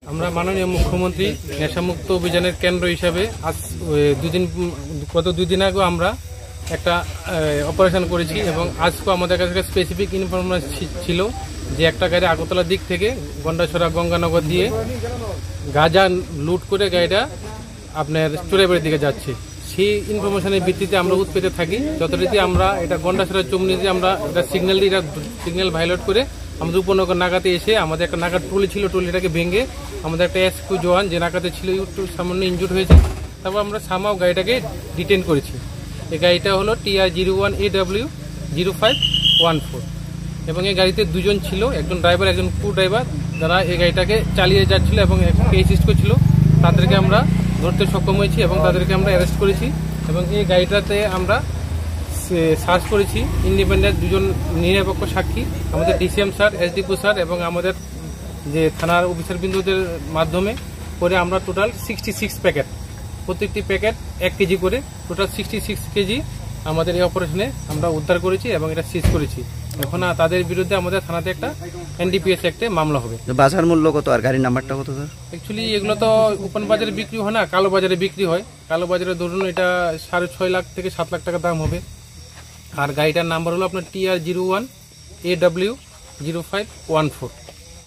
আমরা মাননীয় মুখ্যমন্ত্রী নেশামুক্ত অভিযানের কেন্দ্র হিসাবে আজ গত দুই দিন আগে আমরা একটা অপারেশন করেছি এবং আজকেও আমাদের কাছে স্পেসিফিক ইনফরমেশন ছিল যে একটা গাড়ি আগরতলার দিক থেকে গন্ডাছড়া গঙ্গানগর দিয়ে গাঁজা লুট করে গাড়িটা আপনার চোরাইবাড়ির দিকে যাচ্ছে। সেই ইনফরমেশনের ভিত্তিতে আমরা উৎপেতে থাকি। যথারীতি আমরা এটা গন্ডাছড়া চমনিতে আমরা এটা সিগন্যাল ভায়োলেট করে আমাদের উপনগর নাগাতে এসে আমাদের একটা নাগার ট্রলি ছিল, ট্রলিটাকে ভেঙে আমাদের একটা এসকিউ জওয়ান যে নাগাতে ছিল একটু সামান্য ইনজুর্ড হয়েছে। তারপর আমরা সামাও গাড়িটাকে ডিটেন করেছি। এই গাড়িটা হলো TR01AW0514 এবং এই গাড়িতে দুজন ছিল, একজন ড্রাইভার একজন কো ড্রাইভার, যারা এই গাড়িটাকে চালিয়ে যাচ্ছিল এবং অ্যাসিস্ট করছিল। তাদেরকে আমরা ধরতে সক্ষম হয়েছি এবং তাদেরকে আমরা অ্যারেস্ট করেছি এবং এই গাড়িটাতে আমরা সার্চ করেছি ইন্ডিপেন্ডেন্ট দুজন নিরপেক্ষ সাক্ষী, আমাদের ডিসিএম স্যার, এসডিপি স্যার এবং আমাদের যে থানার অফিসার বিন্দুদের মাধ্যমে করে আমরা টোটাল 66 প্যাকেট, প্রত্যেকটি প্যাকেট 1 কেজি করে টোটাল 66 কেজি আমাদের এই অপারেশনে আমরা উদ্ধার করেছি এবং এটা সিজ করেছি। এখন তাদের বিরুদ্ধে আমাদের থানাতে একটা NDPS অ্যাক্টে মামলা হবে। বাজার মূল্য কত আর গাড়ির নাম্বারটা কত স্যার? অ্যাকচুয়ালি এগুলো তো ওপেন বাজারে বিক্রি হয় না, কালো বাজারে বিক্রি হয়। কালো বাজারে ধরুন এটা 6.5 লাখ থেকে 7 লাখ টাকা দাম হবে। আর গাড়িটার নাম্বার হলো আপনার TR01AW0514।